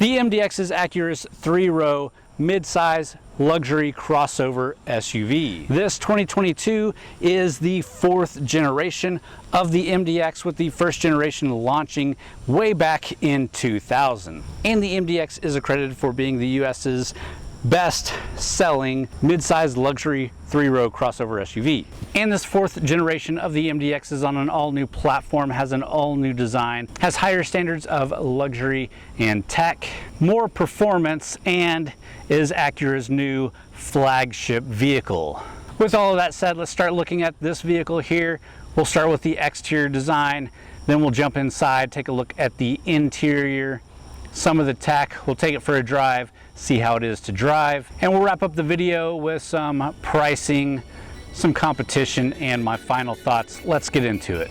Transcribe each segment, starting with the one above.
The MDX is Acura's 3-row mid-size luxury crossover SUV. This 2022 is the 4th generation of the MDX, with the 1st generation launching way back in 2000. And the MDX is accredited for being the US's best-selling mid-size luxury 3-row crossover SUV. And this 4th generation of the MDX is on an all-new platform, has an all-new design, has higher standards of luxury and tech, more performance, and is Acura's new flagship vehicle. With all of that said, let's start looking at this vehicle here. We'll start with the exterior design, then we'll jump inside, take a look at the interior, some of the tech. We'll take it for a drive, see how it is to drive, and we'll wrap up the video with some pricing, some competition, and my final thoughts. Let's get into it.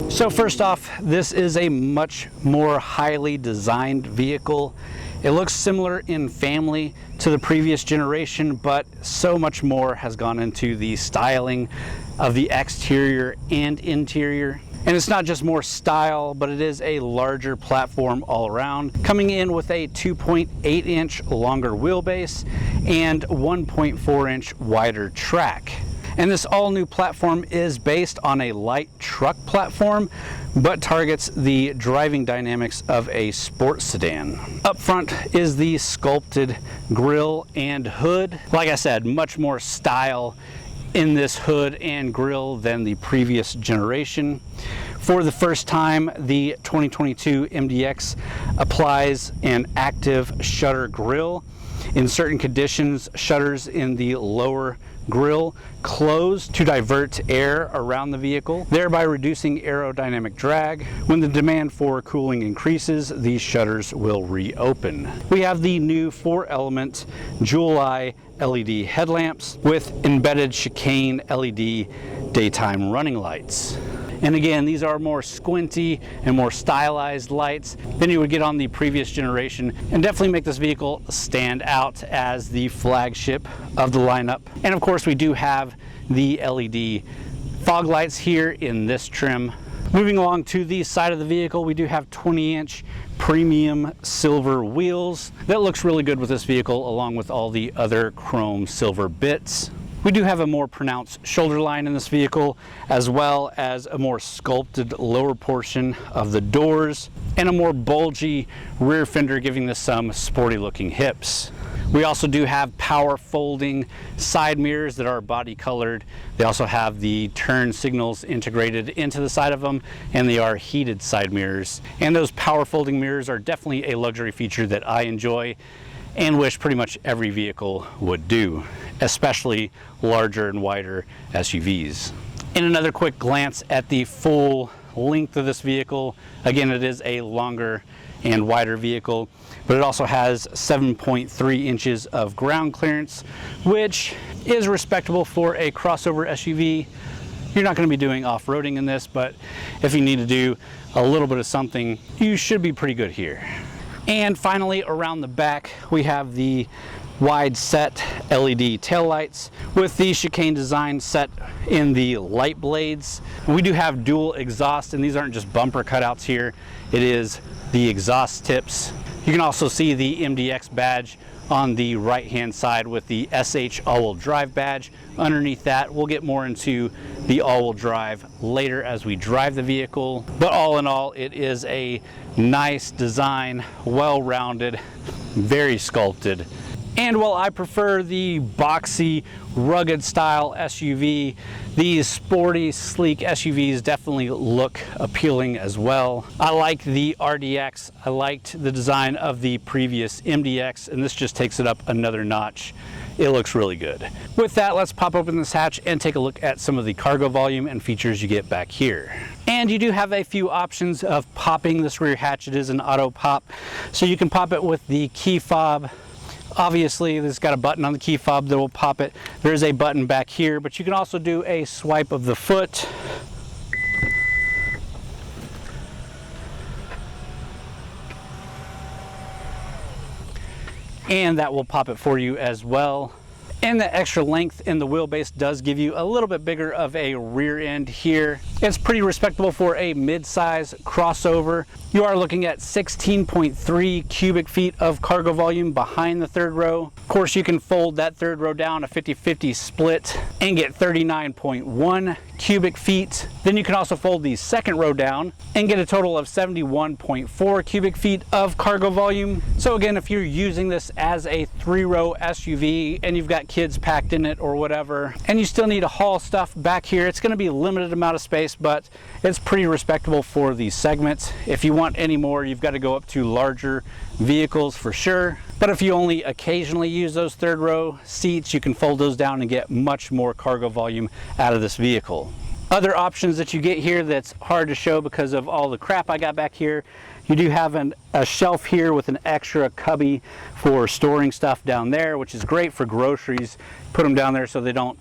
So first off, this is a much more highly designed vehicle. It looks similar in family to the previous generation, but so much more has gone into the styling of the exterior and interior. And it's not just more style, but it is a larger platform all around, coming in with a 2.8-inch longer wheelbase and 1.4-inch wider track. And this all-new platform is based on a light truck platform, but targets the driving dynamics of a sports sedan. Up front is the sculpted grille and hood. Like I said, much more style in this hood and grille than the previous generation. For the first time, the 2022 MDX applies an active shutter grille. In certain conditions, shutters in the lower grille close to divert air around the vehicle, thereby reducing aerodynamic drag. When the demand for cooling increases, these shutters will reopen. We have the new 4-element Jewel Eye LED headlamps with embedded chicane LED daytime running lights. And again, these are more squinty and more stylized lights than you would get on the previous generation, and definitely make this vehicle stand out as the flagship of the lineup. And of course, we do have the LED fog lights here in this trim. Moving along to the side of the vehicle, we do have 20-inch premium silver wheels. That looks really good with this vehicle, along with all the other chrome silver bits. We do have a more pronounced shoulder line in this vehicle, as well as a more sculpted lower portion of the doors and a more bulgy rear fender, giving this some sporty looking hips. We also do have power folding side mirrors that are body colored. They also have the turn signals integrated into the side of them, and they are heated side mirrors. And those power folding mirrors are definitely a luxury feature that I enjoy and wish pretty much every vehicle would do, especially larger and wider SUVs. And another quick glance at the full length of this vehicle. Again, it is a longer and wider vehicle, but it also has 7.3 inches of ground clearance, which is respectable for a crossover SUV. You're not going to be doing off-roading in this, but if you need to do a little bit of something, you should be pretty good here. And finally, around the back, we have the wide set LED taillights with the chicane design set in the light blades. We do have dual exhaust, and these aren't just bumper cutouts here. It is the exhaust tips. You can also see the MDX badge on the right hand side with the SH all-wheel drive badge underneath that. We'll get more into the all-wheel drive later as we drive the vehicle, but all in all, it is a nice design, well-rounded, very sculpted. And while I prefer the boxy, rugged style SUV, these sporty, sleek SUVs definitely look appealing as well. I like the RDX. I liked the design of the previous MDX, and this just takes it up another notch. It looks really good. With that, let's pop open this hatch and take a look at some of the cargo volume and features you get back here. And you do have a few options of popping this rear hatch. It is an auto pop, so you can pop it with the key fob, Obviously, this has got a button on the key fob that will pop it. There's a button back here, but you can also do a swipe of the foot. And that will pop it for you as well. And the extra length in the wheelbase does give you a little bit bigger of a rear end here. It's pretty respectable for a mid-size crossover. You are looking at 16.3 cubic feet of cargo volume behind the third row. Of course, you can fold that third row down a 50-50 split and get 39.1 cubic feet. Then you can also fold the second row down and get a total of 71.4 cubic feet of cargo volume. So again, if you're using this as a 3-row SUV and you've got kids packed in it or whatever, and you still need to haul stuff back here, it's going to be a limited amount of space, but it's pretty respectable for the segment. If you want any more, you've got to go up to larger vehicles for sure. But if you only occasionally use those third row seats, you can fold those down and get much more cargo volume out of this vehicle. Other options that you get here that's hard to show because of all the crap I got back here, you do have a shelf here with an extra cubby for storing stuff down there, which is great for groceries. Put them down there so they don't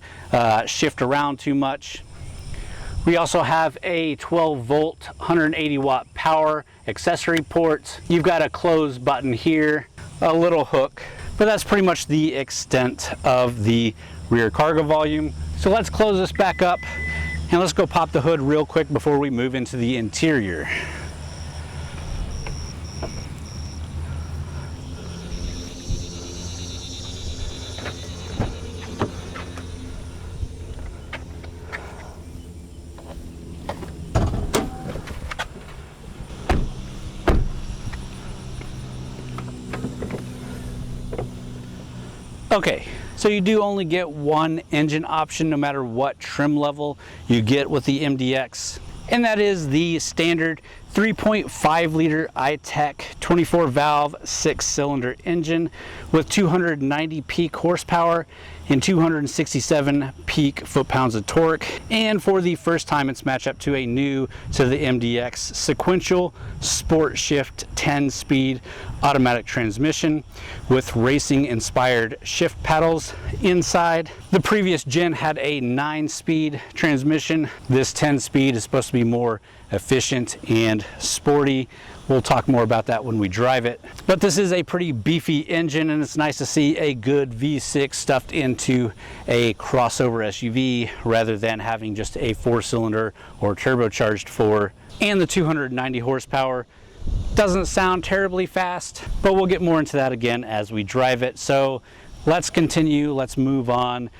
shift around too much. We also have a 12-volt, 180-watt power accessory port. You've got a close button here, a little hook, but that's pretty much the extent of the rear cargo volume. So let's close this back up and let's go pop the hood real quick before we move into the interior. Okay, so you do only get one engine option no matter what trim level you get with the MDX, and that is the standard 3.5 liter iTech 24 valve 6-cylinder engine with 290 peak horsepower and 267 peak foot-pounds of torque. And for the first time, it's matched up to a new to the MDX sequential sport shift 10-speed automatic transmission with racing inspired shift paddles inside. The previous gen had a 9-speed transmission. This 10-speed is supposed to be more efficient and sporty. We'll talk more about that when we drive it. But this is a pretty beefy engine, and it's nice to see a good V6 stuffed into a crossover SUV rather than having just a 4-cylinder or turbocharged 4. And the 290 horsepower doesn't sound terribly fast, but we'll get more into that again as we drive it. So let's continue, let's move on.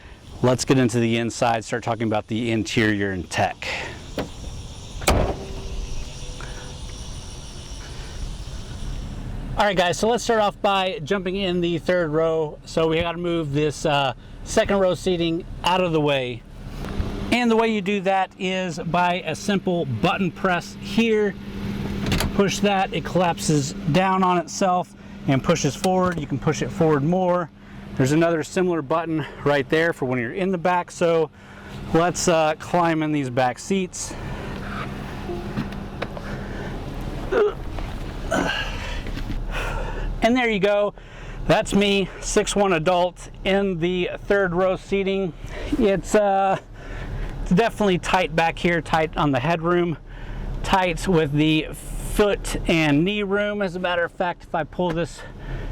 Let's get into the inside, start talking about the interior and tech. All right, guys, so let's start off by jumping in the third row. So we got to move this second row seating out of the way. And the way you do that is by a simple button press here. Push that, it collapses down on itself and pushes forward. You can push it forward more. There's another similar button right there for when you're in the back. So let's climb in these back seats. And there you go. That's me, 6'1" adult in the third row seating. It's definitely tight back here, tight on the headroom, tight with the foot and knee room. As a matter of fact, if I pull this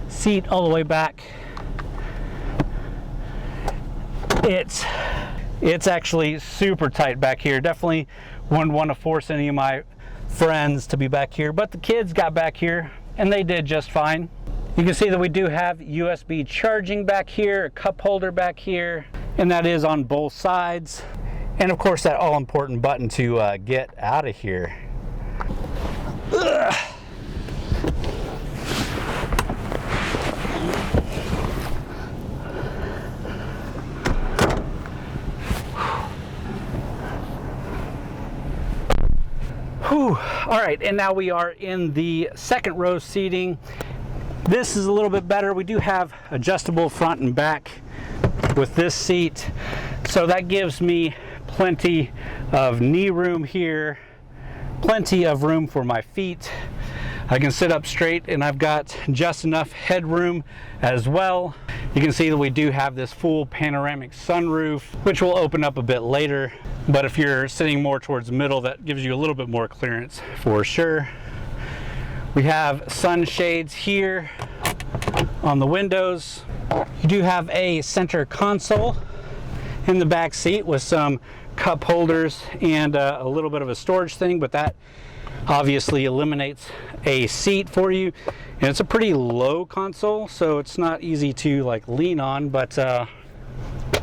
seat all the way back, it's actually super tight back here. Definitely wouldn't want to force any of my friends to be back here, but the kids got back here and they did just fine. You can see that we do have USB charging back here, a cup holder back here, and that is on both sides. And of course that all-important button to get out of here. Ugh. Whew. All right, and now we are in the second row seating. This is a little bit better. We do have adjustable front and back with this seat, so that gives me plenty of knee room here, plenty of room for my feet. I can sit up straight, and I've got just enough headroom as well. You can see that we do have this full panoramic sunroof, which will open up a bit later. But if you're sitting more towards the middle, that gives you a little bit more clearance for sure. We have sunshades here on the windows. You do have a center console in the back seat with some cup holders and a little bit of a storage thing, but that obviously eliminates a seat for you. And it's a pretty low console, so it's not easy to like lean on, but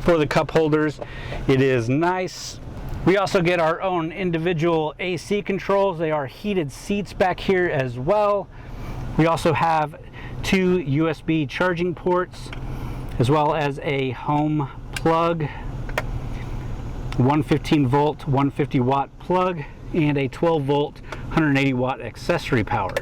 for the cup holders, it is nice. We also get our own individual AC controls. They are heated seats back here as well. We also have 2 USB charging ports, as well as a home plug, 115 volt, 150 watt plug, and a 12 volt, 180 watt accessory power.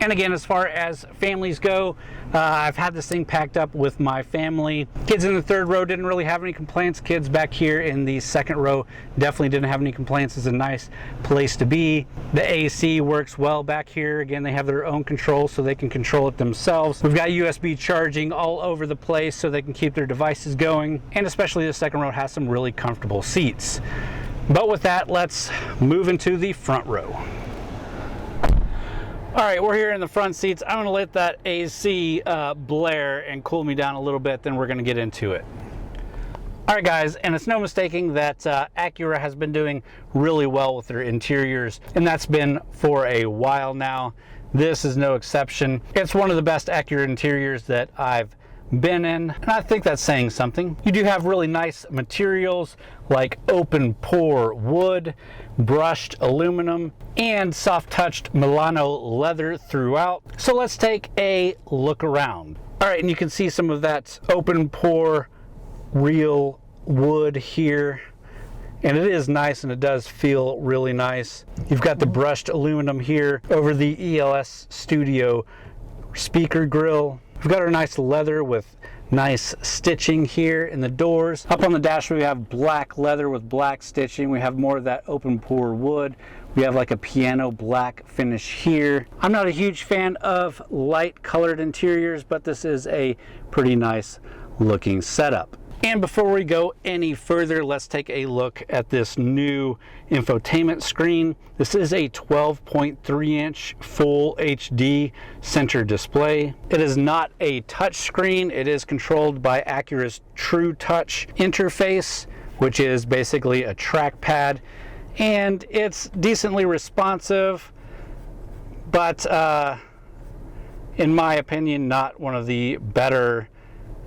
And again, as far as families go, I've had this thing packed up with my family. Kids in the third row didn't really have any complaints. Kids back here in the second row definitely didn't have any complaints. It's a nice place to be. The AC works well back here. Again, they have their own controls so they can control it themselves. We've got USB charging all over the place so they can keep their devices going. And especially the second row has some really comfortable seats. But with that, let's move into the front row. All right, we're here in the front seats. I'm gonna let that AC blare and cool me down a little bit, then we're gonna get into it. All right, guys, and it's no mistaking that Acura has been doing really well with their interiors, and that's been for a while now. This is no exception. It's one of the best Acura interiors that I've been in, and I think that's saying something. You do have really nice materials like open pore wood, brushed aluminum, and soft touched Milano leather throughout. So let's take a look around. All right, and you can see some of that open pore real wood here, and it is nice and it does feel really nice. You've got the brushed aluminum here over the ELS Studio speaker grill. We've got our nice leather with nice stitching here in the doors. Up on the dash we have black leather with black stitching. We have more of that open pore wood. We have like a piano black finish here. I'm not a huge fan of light colored interiors, but this is a pretty nice looking setup. And before we go any further, let's take a look at this new infotainment screen. This is a 12.3 inch full HD center display. It is not a touch screen. It is controlled by Acura's True Touch interface, which is basically a trackpad, and it's decently responsive, but in my opinion, not one of the better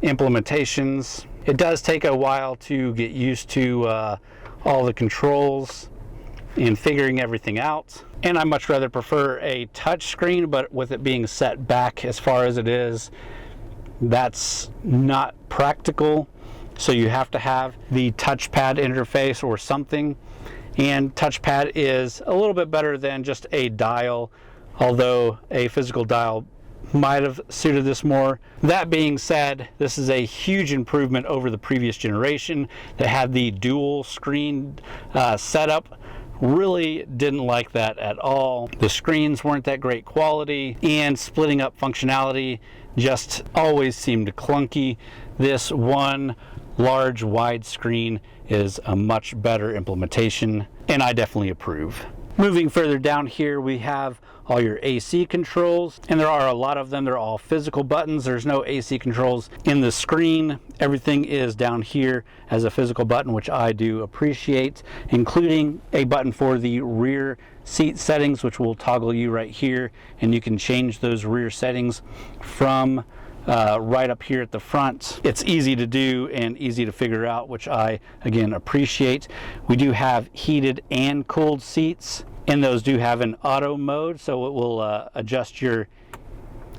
implementations. It does take a while to get used to all the controls and figuring everything out. And I much rather prefer a touch screen, but with it being set back as far as it is, that's not practical. So you have to have the touchpad interface or something. And touchpad is a little bit better than just a dial, although a physical dial might have suited this more. That being said, this is a huge improvement over the previous generation that had the dual screen setup. Really didn't like that at all. The screens weren't that great quality, and splitting up functionality just always seemed clunky. This one large wide screen is a much better implementation, and I definitely approve. Moving further down here, we have all your AC controls, and there are a lot of them. They're all physical buttons. There's no AC controls in the screen. Everything is down here as a physical button, which I do appreciate, including a button for the rear seat settings, which will toggle you right here, and you can change those rear settings from right up here at the front. It's easy to do and easy to figure out, which I again appreciate. We do have heated and cooled seats, and those do have an auto mode, so it will adjust your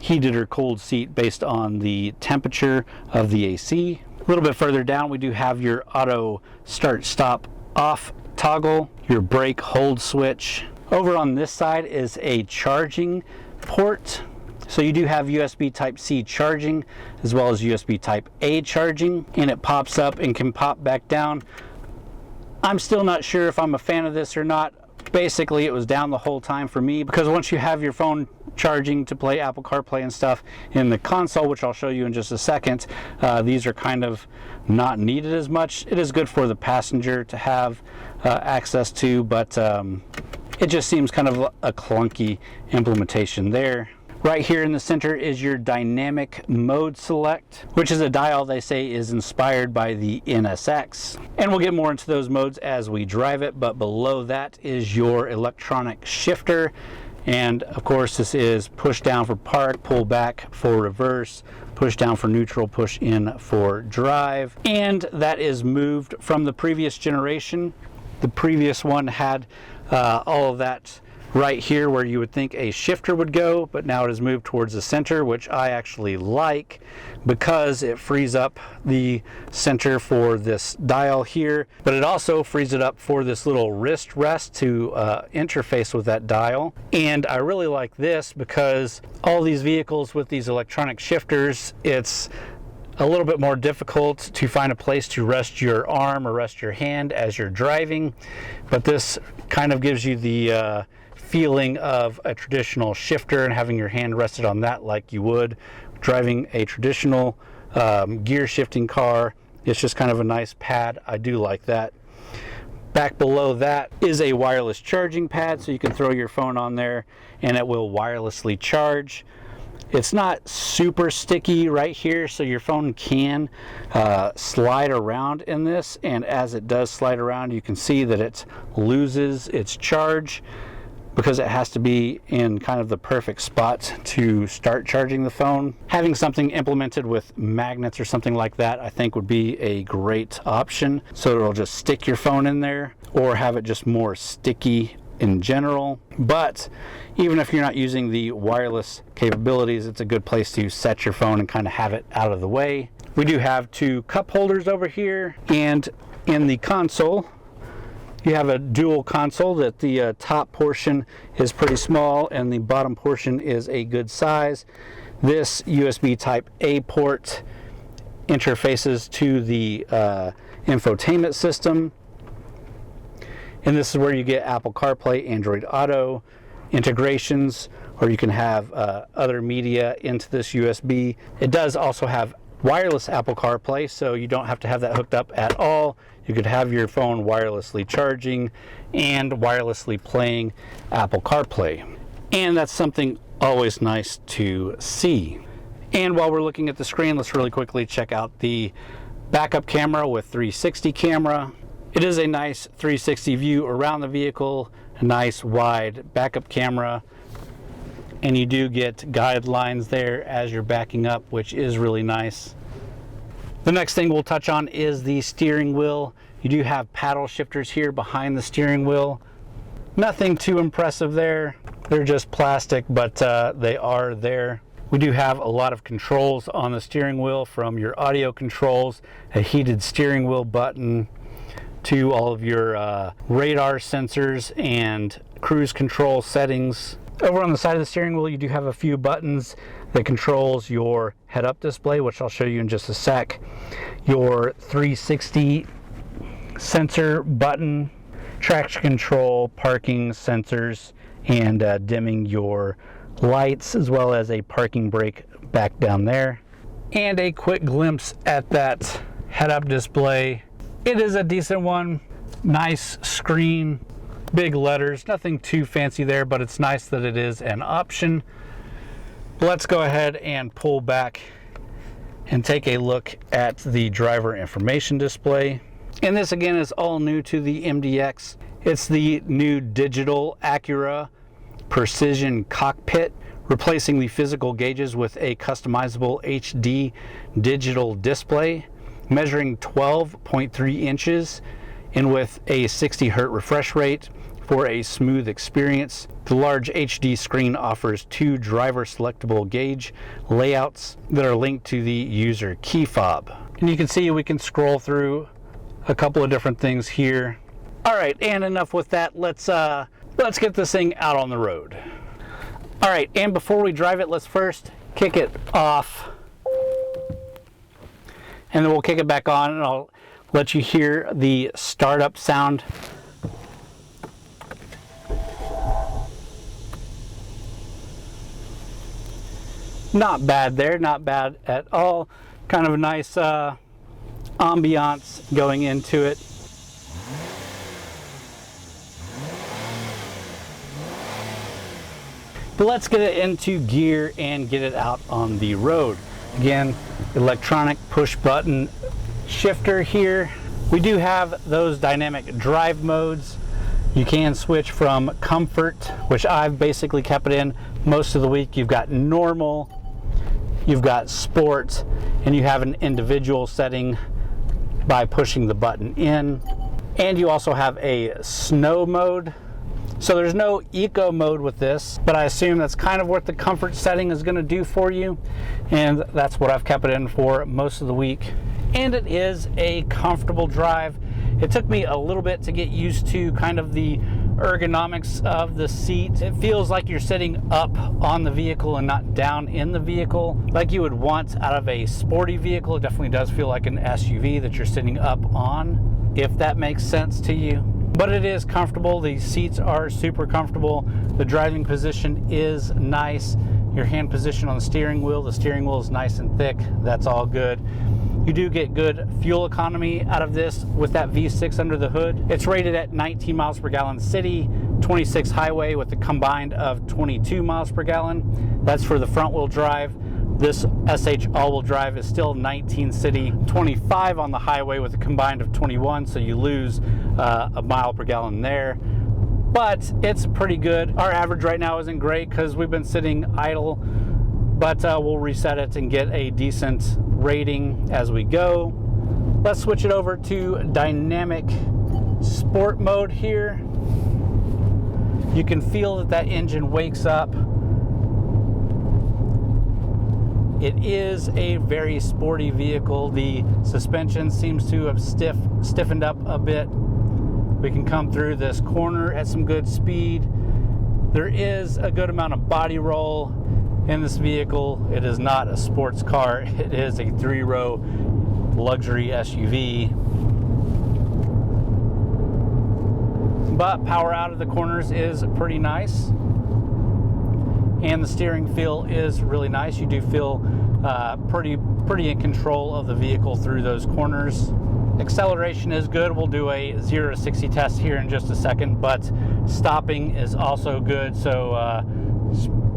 heated or cooled seat based on the temperature of the AC. A little bit further down, we do have your auto start stop off toggle, your brake hold switch. Over on this side is a charging port. So you do have USB Type-C charging as well as USB Type-A charging, and it pops up and can pop back down. I'm still not sure if I'm a fan of this or not, basically it was down the whole time for me, because once you have your phone charging to play Apple CarPlay and stuff in the console, which I'll show you in just a second, these are kind of not needed as much. It is good for the passenger to have access to, but it just seems kind of a clunky implementation there. Right here in the center is your dynamic mode select, which is a dial they say is inspired by the NSX. And we'll get more into those modes as we drive it, but below that is your electronic shifter. And of course this is push down for park, pull back for reverse, push down for neutral, push in for drive. And that is moved from the previous generation. The previous one had all of that right here where you would think a shifter would go, but now it is moved towards the center, which I actually like because it frees up the center for this dial here, but it also frees it up for this little wrist rest to interface with that dial. And I really like this because all these vehicles with these electronic shifters, it's a little bit more difficult to find a place to rest your arm or rest your hand as you're driving, but this kind of gives you the feeling of a traditional shifter and having your hand rested on that like you would driving a traditional gear shifting car. It's just kind of a nice pad. I do like that. Back below that is a wireless charging pad, so you can throw your phone on there and it will wirelessly charge. It's not super sticky right here, so your phone can slide around in this, and as it does slide around you can see that it loses its charge because it has to be in kind of the perfect spot to start charging the phone. Having something implemented with magnets or something like that I think would be a great option, so it'll just stick your phone in there, or have it just more sticky in general. But even if you're not using the wireless capabilities, it's a good place to set your phone and kind of have it out of the way. We do have two cup holders over here, and in the console you have a dual console that the top portion is pretty small and the bottom portion is a good size. This USB type A port interfaces to the infotainment system, and this is where you get Apple CarPlay, Android Auto integrations, or you can have other media into this USB. It does also have wireless Apple CarPlay, so you don't have to have that hooked up at all. You could have your phone wirelessly charging and wirelessly playing Apple CarPlay. And that's something always nice to see. And while we're looking at the screen, let's really quickly check out the backup camera with 360 camera. It is a nice 360 view around the vehicle, a nice wide backup camera, and you do get guidelines there as you're backing up, which is really nice. The next thing we'll touch on is the steering wheel. You do have paddle shifters here behind the steering wheel. Nothing too impressive there. They're just plastic, but they are there. We do have a lot of controls on the steering wheel, from your audio controls, a heated steering wheel button, to all of your radar sensors and cruise control settings. Over on the side of the steering wheel you do have a few buttons that controls your head-up display, which I'll show you in just a sec, your 360 sensor button, traction control, parking sensors, and dimming your lights, as well as a parking brake back down there. And a quick glimpse at that head-up display. It is a decent one, nice screen, big letters, nothing too fancy there, but it's nice that it is an option. Let's go ahead and pull back and take a look at the driver information display. And this again is all new to the MDX. It's the new digital Acura Precision Cockpit, replacing the physical gauges with a customizable HD digital display, measuring 12.3 inches and with a 60 Hz refresh rate for a smooth experience. The large HD screen offers two driver selectable gauge layouts that are linked to the user key fob. And you can see we can scroll through a couple of different things here. All right, and enough with that. Let's get this thing out on the road. All right, and before we drive it, let's first kick it off, and then we'll kick it back on, and I'll let you hear the startup sound. Not bad there, not bad at all. Kind of a nice ambiance going into it. But let's get it into gear and get it out on the road. Again, electronic push button shifter here. We do have those dynamic drive modes. You can switch from comfort, which I've basically kept it in most of the week. You've got normal, you've got sport, and you have an individual setting by pushing the button in. And you also have a snow mode. So there's no eco mode with this, but I assume that's kind of what the comfort setting is going to do for you. And that's what I've kept it in for most of the week. And it is a comfortable drive. It took me a little bit to get used to kind of the ergonomics of the seat. It feels like you're sitting up on the vehicle and not down in the vehicle like you would want out of a sporty vehicle. It definitely does feel like an SUV that you're sitting up on, if that makes sense to you. But it is comfortable. The seats are super comfortable. The driving position is nice. Your hand position on the steering wheel is nice and thick. That's all good. You do get good fuel economy out of this with that V6 under the hood. It's rated at 19 miles per gallon city, 26 highway with a combined of 22 miles per gallon. That's for the front wheel drive. This SH all-wheel drive is still 19 city, 25 on the highway with a combined of 21, so you lose a mile per gallon there. But it's pretty good. Our average right now isn't great because we've been sitting idle, but we'll reset it and get a decent rating as we go. Let's switch it over to dynamic sport mode here. You can feel that engine wakes up. It is a very sporty vehicle. The suspension seems to have stiffened up a bit. We can come through this corner at some good speed. There is a good amount of body roll in this vehicle. It is not a sports car. It is a 3-row luxury SUV. But power out of the corners is pretty nice. And the steering feel is really nice. You do feel pretty in control of the vehicle through those corners. Acceleration is good. We'll do a 0 to 60 test here in just a second, but stopping is also good. So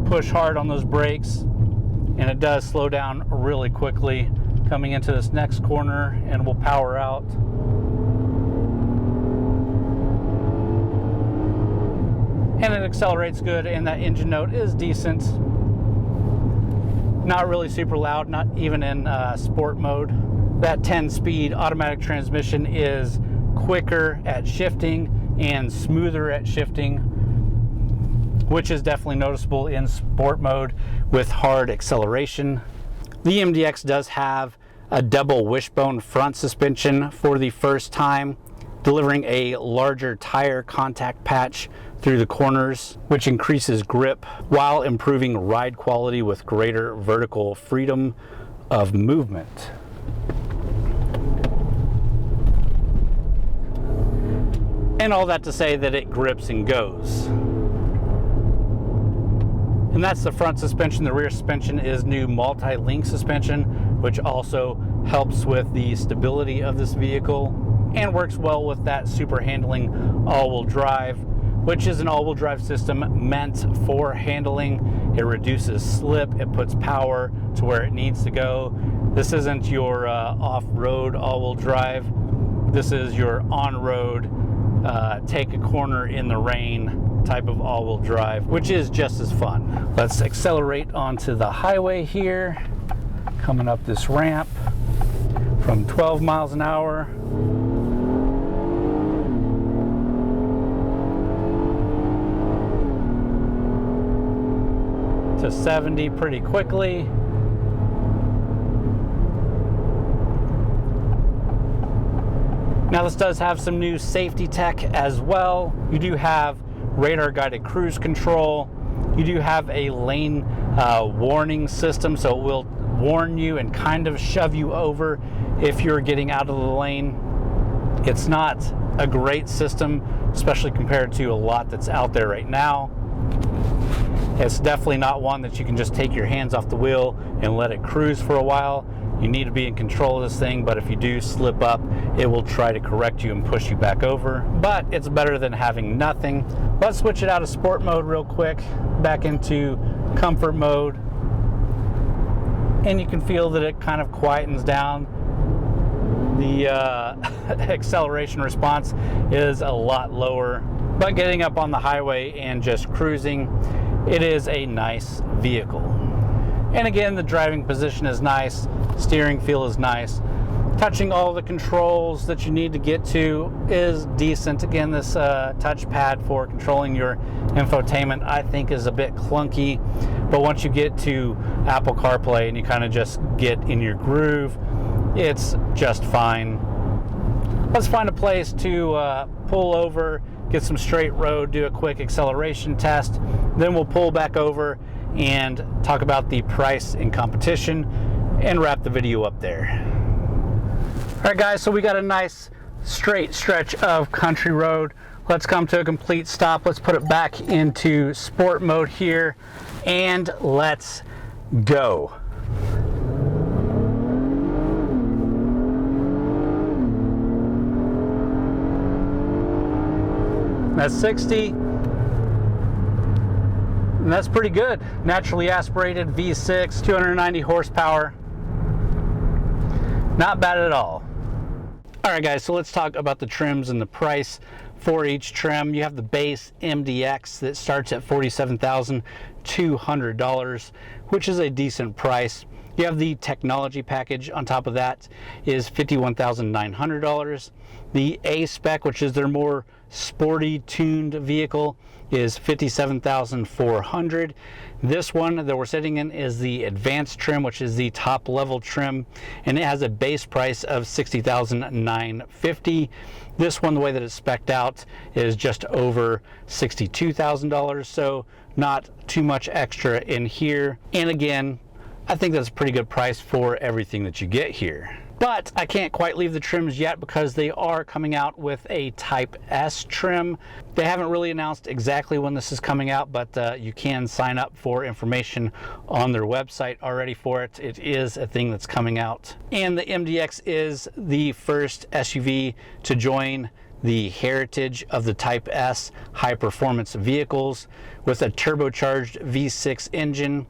push hard on those brakes, and it does slow down really quickly coming into this next corner, and we'll power out. And it accelerates good, and that engine note is decent. Not really super loud, not even in sport mode. That 10-speed automatic transmission is quicker at shifting and smoother at shifting, which is definitely noticeable in sport mode with hard acceleration. The MDX does have a double wishbone front suspension for the first time, delivering a larger tire contact patch through the corners, which increases grip while improving ride quality with greater vertical freedom of movement. And all that to say that it grips and goes. And that's the front suspension. The rear suspension is new multi-link suspension, which also helps with the stability of this vehicle and works well with that super handling all-wheel drive, which is an all-wheel drive system meant for handling. It reduces slip, it puts power to where it needs to go. This isn't your off-road all-wheel drive. This is your on-road, take a corner in the rain type of all-wheel drive, which is just as fun. Let's accelerate onto the highway here, coming up this ramp from 12 miles an hour. To 70 pretty quickly. Now this does have some new safety tech as well. You do have radar guided cruise control. You do have a lane warning system, so it will warn you and kind of shove you over if you're getting out of the lane. It's not a great system, especially compared to a lot that's out there right now. It's definitely not one that you can just take your hands off the wheel and let it cruise for a while. You need to be in control of this thing, but if you do slip up, it will try to correct you and push you back over. But it's better than having nothing. Let's switch it out of sport mode real quick, back into comfort mode. And you can feel that it kind of quietens down. The acceleration response is a lot lower, but getting up on the highway and just cruising, it is a nice vehicle. And again, the driving position is nice, steering feel is nice. Touching all the controls that you need to get to is decent. Again, this touchpad for controlling your infotainment I think is a bit clunky, but once you get to Apple CarPlay and you kind of just get in your groove, it's just fine. Let's find a place to pull over, get some straight road, do a quick acceleration test, then we'll pull back over and talk about the price and competition and wrap the video up there. All right guys, so we got a nice straight stretch of country road. Let's come to a complete stop. Let's put it back into sport mode here and let's go. That's 60, and that's pretty good. Naturally aspirated V6, 290 horsepower. Not bad at all. All right guys, so let's talk about the trims and the price for each trim. You have the base MDX that starts at $47,200, which is a decent price. You have the technology package on top of that is $51,900. The A spec, which is their more sporty tuned vehicle, is $57,400. This one that we're sitting in is the advanced trim, which is the top level trim, and it has a base price of $60,950. This one, the way that it's spec'd out, is just over $62,000, so not too much extra in here. And again, I think that's a pretty good price for everything that you get here. But I can't quite leave the trims yet because they are coming out with a Type S trim. They haven't really announced exactly when this is coming out, but you can sign up for information on their website already for it. It is a thing that's coming out. And the MDX is the first SUV to join the heritage of the Type S high performance vehicles with a turbocharged V6 engine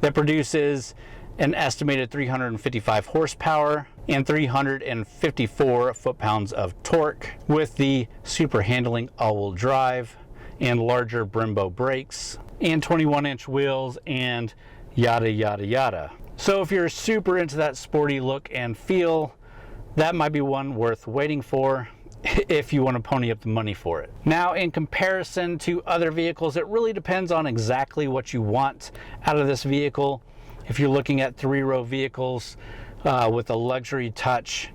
that produces an estimated 355 horsepower and 354 foot-pounds of torque with the super handling all-wheel drive and larger Brembo brakes and 21-inch wheels and yada yada yada. So if you're super into that sporty look and feel, that might be one worth waiting for if you want to pony up the money for it. Now, in comparison to other vehicles, it really depends on exactly what you want out of this vehicle. If you're looking at three-row vehicles with a luxury touch,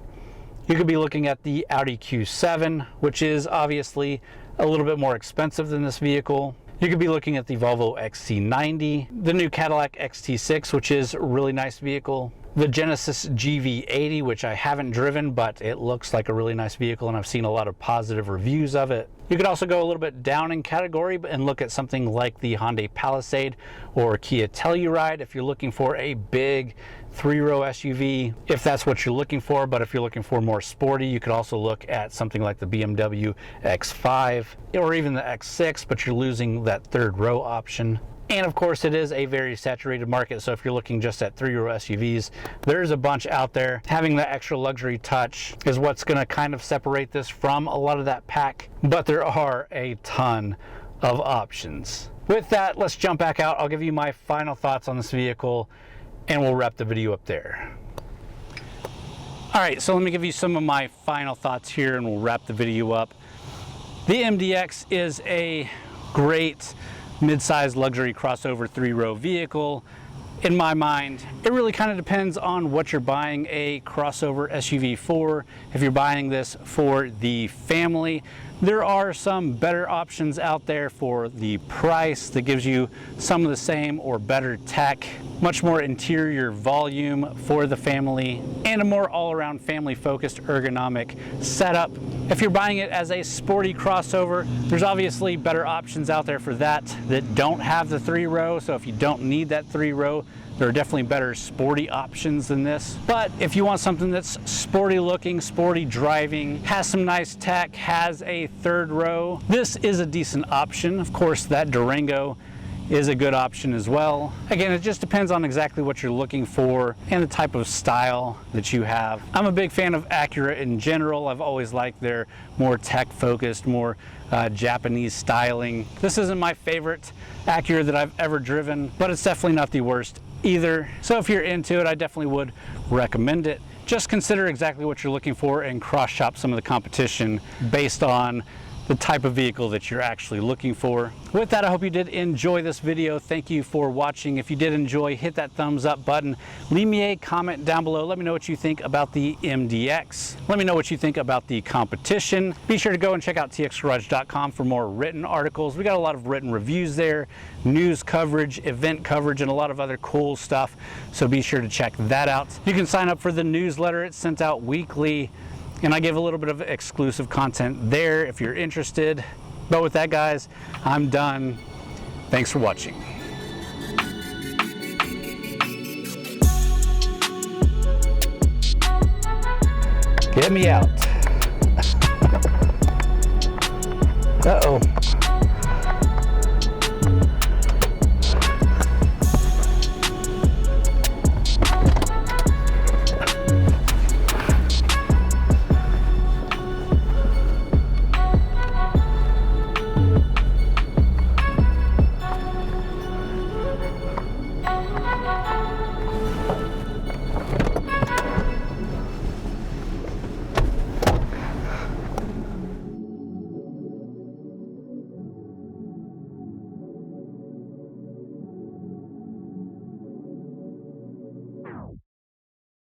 you could be looking at the Audi Q7, which is obviously a little bit more expensive than this vehicle. You could be looking at the Volvo XC90, the new Cadillac XT6, which is a really nice vehicle, the Genesis GV80, which I haven't driven, but it looks like a really nice vehicle and I've seen a lot of positive reviews of it. You could also go a little bit down in category and look at something like the Hyundai Palisade or Kia Telluride if you're looking for a big three-row SUV, if that's what you're looking for. But if you're looking for more sporty, you could also look at something like the BMW X5 or even the X6, but you're losing that third row option. And of course, it is a very saturated market, so if you're looking just at three-row SUVs, there's a bunch out there. Having that extra luxury touch is what's going to kind of separate this from a lot of that pack, but there are a ton of options. With that, let's jump back out. I'll give you my final thoughts on this vehicle, and we'll wrap the video up there. All right, so let me give you some of my final thoughts here, and we'll wrap the video up. The MDX is a great mid-size luxury crossover three-row vehicle in my mind. It really kind of depends on what you're buying a crossover SUV for. If you're buying this for the family, there are some better options out there for the price that gives you some of the same or better tech, much more interior volume for the family, and a more all-around family-focused ergonomic setup. If you're buying it as a sporty crossover, there's obviously better options out there for that don't have the 3-row. So if you don't need that 3-row, there are definitely better sporty options than this. But if you want something that's sporty looking, sporty driving, has some nice tech, has a 3rd row, this is a decent option. Of course, that Durango is a good option as well. Again, it just depends on exactly what you're looking for and the type of style that you have. I'm a big fan of Acura in general. I've always liked their more tech focused, more Japanese styling. This isn't my favorite Acura that I've ever driven, but it's definitely not the worst either. So if you're into it, I definitely would recommend it. Just consider exactly what you're looking for and cross shop some of the competition based on the type of vehicle that you're actually looking for. With that, I hope you did enjoy this video. Thank you for watching. If you did enjoy, hit that thumbs up button. Leave me a comment down below. Let me know what you think about the MDX. Let me know what you think about the competition. Be sure to go and check out TXGARAGE.com for more written articles. We got a lot of written reviews there, news coverage, event coverage, and a lot of other cool stuff. So be sure to check that out. You can sign up for the newsletter. It's sent out weekly, and I give a little bit of exclusive content there if you're interested. But with that, guys, I'm done. Thanks for watching. Get me out. Uh-oh.